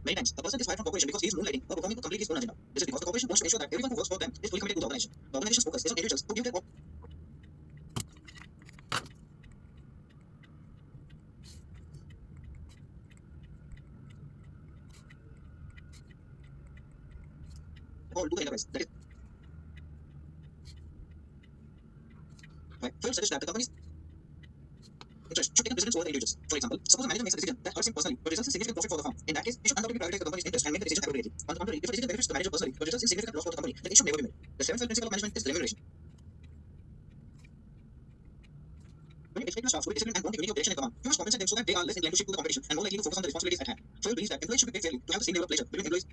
Many times, a person gets fired from corporation because he is moonlighting or performing to complete his own agenda. This is because the corporation wants to ensure that everyone who works for them is fully committed to the organization. The organization's focus is on individuals who give their all. All to the enterprise. That is why Freud suggests that the company's interest should take precedence over the individuals. For example, suppose a manager makes a decision that hurts him personally but results in significant profit for the firm. In that case, he should undoubtedly prioritize the company's interest and make the decision appropriately. On the contrary, if a decision benefits the manager personally but results in significant loss for the company, then it should never be made. The seventh principle of management is remuneration. When you expect your staff to be disciplined and want unity of direction and command, you must compensate them so that they are less inclined to shift to the competition and more likely to focus on the responsibilities at hand. Freud believes that employees should be paid fairly to have the same level of pleasure between employees.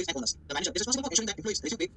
And owners. The manager is responsible for ensuring that employees receive pay.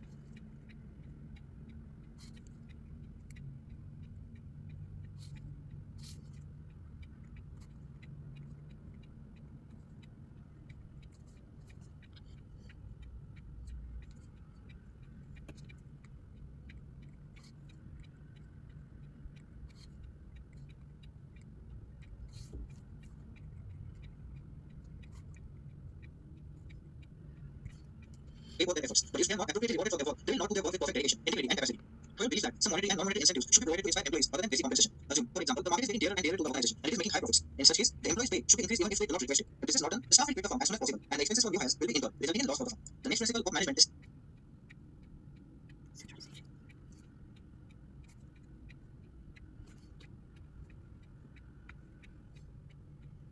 Pay for their efforts, but if they are not appropriately rewarded for their work, they will not do their work with perfect dedication, integrity, and capacity. Freud believes that some monetary and non-monetary incentives should be provided to inspire employees other than basic compensation. Assume, for example, the market is getting dearer and dearer to the organization, and it is making high profits. In such case, the employee's pay should be increased even if they do not request it. If this is not done, the staff will quit the firm as soon as possible, and the expenses for new hires will be incurred, resulting in loss for the firm. The next principle of management is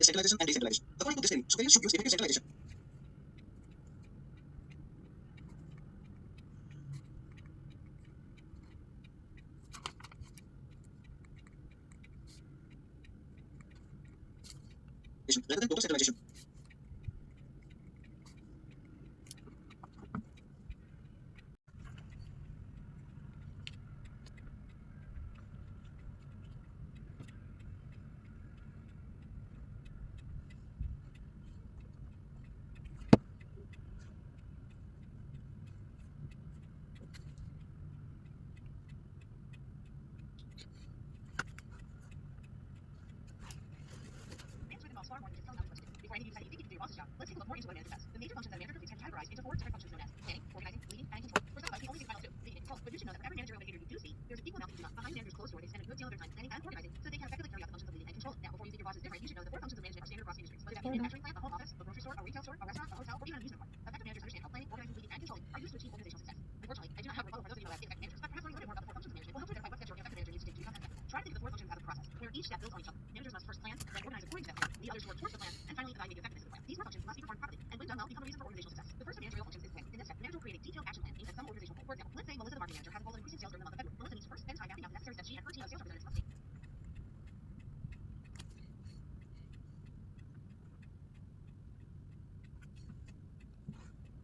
centralization and decentralization. According to this theory, superiors should use effective centralization. Rather than total centralization. Let's take a look more into what a manager does. The major functions that a manager completes can be categorized into 4 different functions known as planning, organizing, leading, and control. For some of us, we only see the final 2, leading and control. But you should know that for every managerial behavior you do see, there's an equal amount that you do not. Behind managers closed doors, they spend a good deal of their time planning and organizing so they can effectively carry out the functions of leading and control. Now, before you think your boss is different, you should know the 4 functions of management are standard across industries, whether that be a manufacturing plant, a home office, a grocery store, a retail store, a restaurant, a hotel, or even an amusement park. Effective managers understand how planning, organizing, leading, and controlling are used to achieve organizational success. Unfortunately, I do not have a rebuttal for those of you who have effective managers, but perhaps learning a little bit more about the 4 functions of management will help you identify what steps your effective manager needs to take to become effective. Try to think of the 4 functions as a process, where each step builds on each other. Managers must first plan, then organize according to that plan, lead others to work towards the plan, and finally evaluate the effectiveness of the plan. These 4 functions must be performed properly, and when done well, become a reason for organizational success. The first of managerial functions is planning. In this step, the manager will create a detailed action plan aimed at some organizational goal. For example, let's say Melissa, the marketing manager, has a goal of increasing sales during the month of February. Melissa needs to first spend time mapping out the necessary steps she and her team of sales representatives must take.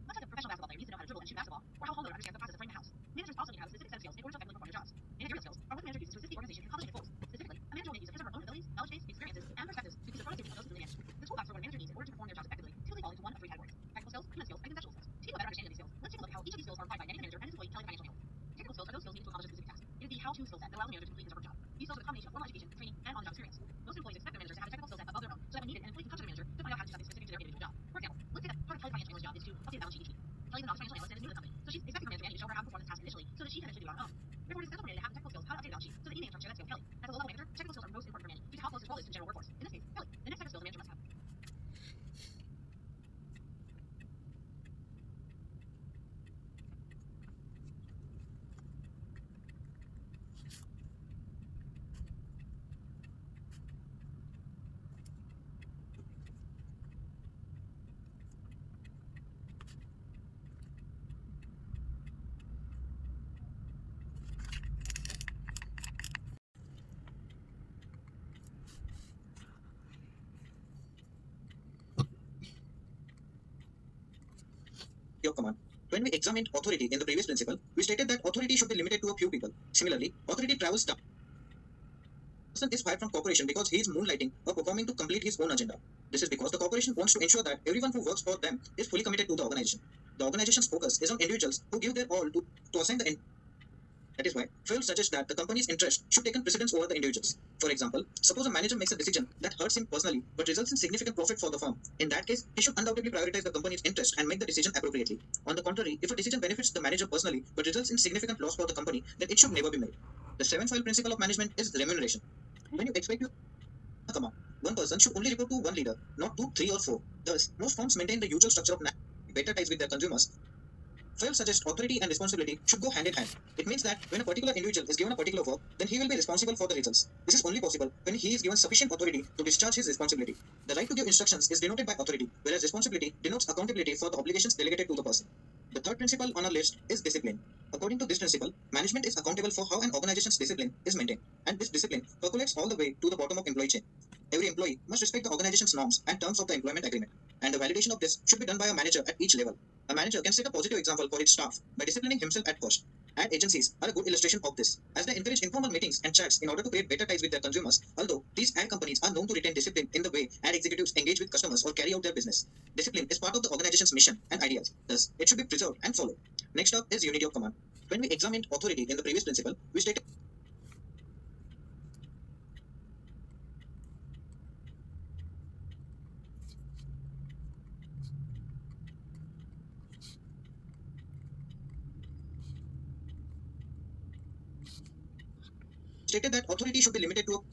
Much like a professional basketball player needs to know how to dribble and shoot basketball, or how a homeowner understands the process of framing a house, managers also need to have a specific set of skills in order to effectively perform their jobs. Managerial skills are what the manager uses to assist the organization in accomplishing its goals. Specifically, a manager will make use of his or her own abilities, knowledge base, experiences, and perspectives to increase the productivity of those who they manage. The toolbox for what a manager needs in order to perform their jobs effectively typically fall into one of 3 categories: technical skills, human skills, and conceptual skills. To give a better understanding of these skills, let's take a look at how each of these skills are applied by any manager and his employee telling financial analysts. Technical skills are those skills needed to accomplish a specific task. It is the how-to skill set that allows the manager to complete his or her job. These skills are a combination of formal education, training, and on-the-job experience. Most employees expect their managers to have a technical skill set above their own, so that when needed, an employee can come to the manager to find out how to do something specific to their individual job. For example, let's say that part of Kelly's financial analyst job is to update the balance sheet each week. Kelly is an office financial analyst and is new to the company, so she's expecting her manager to show her how to perform this task initially, so that she can eventually do it on her own. Therefore, it is essential for Manny to have the technical skills how to update a balance sheet, so that he may in turn share that skill with Kelly. As a low-level manager, technical skills are most important for Manny due to how close his role is to the general workforce. In this case, Kelly. The next set of skills a manager must have. Your command. When we examined authority in the previous principle, we stated that authority should be limited to a few people. Similarly, authority travels down person is fired from corporation because he is moonlighting or performing to complete his own agenda. This is because the corporation wants to ensure that everyone who works for them is fully committed to the organization. The organization's focus is on individuals who give their all to assign the end. That is why Phil suggests that the company's interest should take precedence over the individuals. For example, suppose a manager makes a decision that hurts him personally but results in significant profit for the firm. In that case, he should undoubtedly prioritize the company's interest and make the decision appropriately. On the contrary, if a decision benefits the manager personally but results in significant loss for the company, then it should never be made. The seventh file principle of management is remuneration. When you expect a command, one person should only report to one leader, not to three or four. Thus, most firms maintain the usual structure of better ties with their consumers. Phil suggests authority and responsibility should go hand in hand. It means that when a particular individual is given a particular work, then he will be responsible for the results. This is only possible when he is given sufficient authority to discharge his responsibility. The right to give instructions is denoted by authority, whereas responsibility denotes accountability for the obligations delegated to the person. The third principle on our list is discipline. According to this principle, management is accountable for how an organization's discipline is maintained, and this discipline percolates all the way to the bottom of employee chain. Every employee must respect the organization's norms and terms of the employment agreement, and the validation of this should be done by a manager at each level. A manager can set a positive example for his staff by disciplining himself at first. Ad agencies are a good illustration of this, as they encourage informal meetings and chats in order to create better ties with their consumers, although these ad companies are known to retain discipline in the way ad executives engage with customers or carry out their business. Discipline is part of the organization's mission and ideals, thus it should be preserved and followed. Next up is unity of command. When we examined authority in the previous principle, we stated that authority should be limited to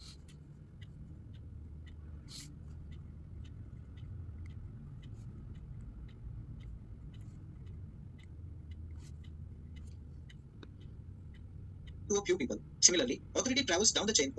a few people. Similarly, authority travels down the chain.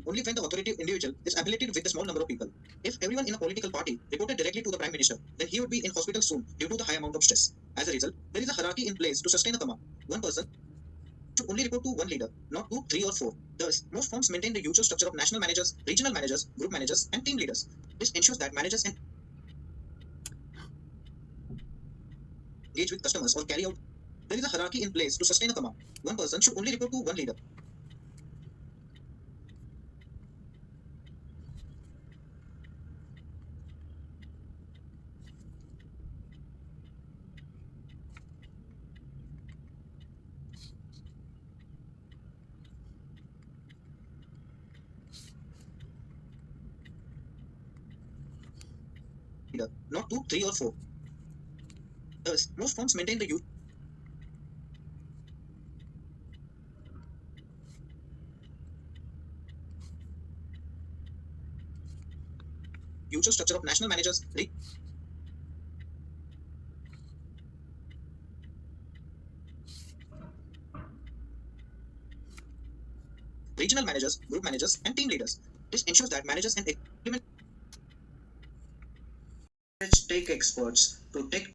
Only when the authoritative individual is affiliated with a small number of people. If everyone in a political party reported directly to the Prime Minister, then he would be in hospital soon due to the high amount of stress. As a result, there is a hierarchy in place to sustain a command. One person should only report to one leader, not to three or four. Thus, most firms maintain the usual structure of national managers, regional managers, group managers, and team leaders. This ensures that managers engage with customers or carry out. There is a hierarchy in place to sustain a command. One person should only report to one leader. Not two, three, or four. Thus, most firms maintain the usual structure of national managers, regional managers, group managers, and team leaders. This ensures that managers and implement take experts to take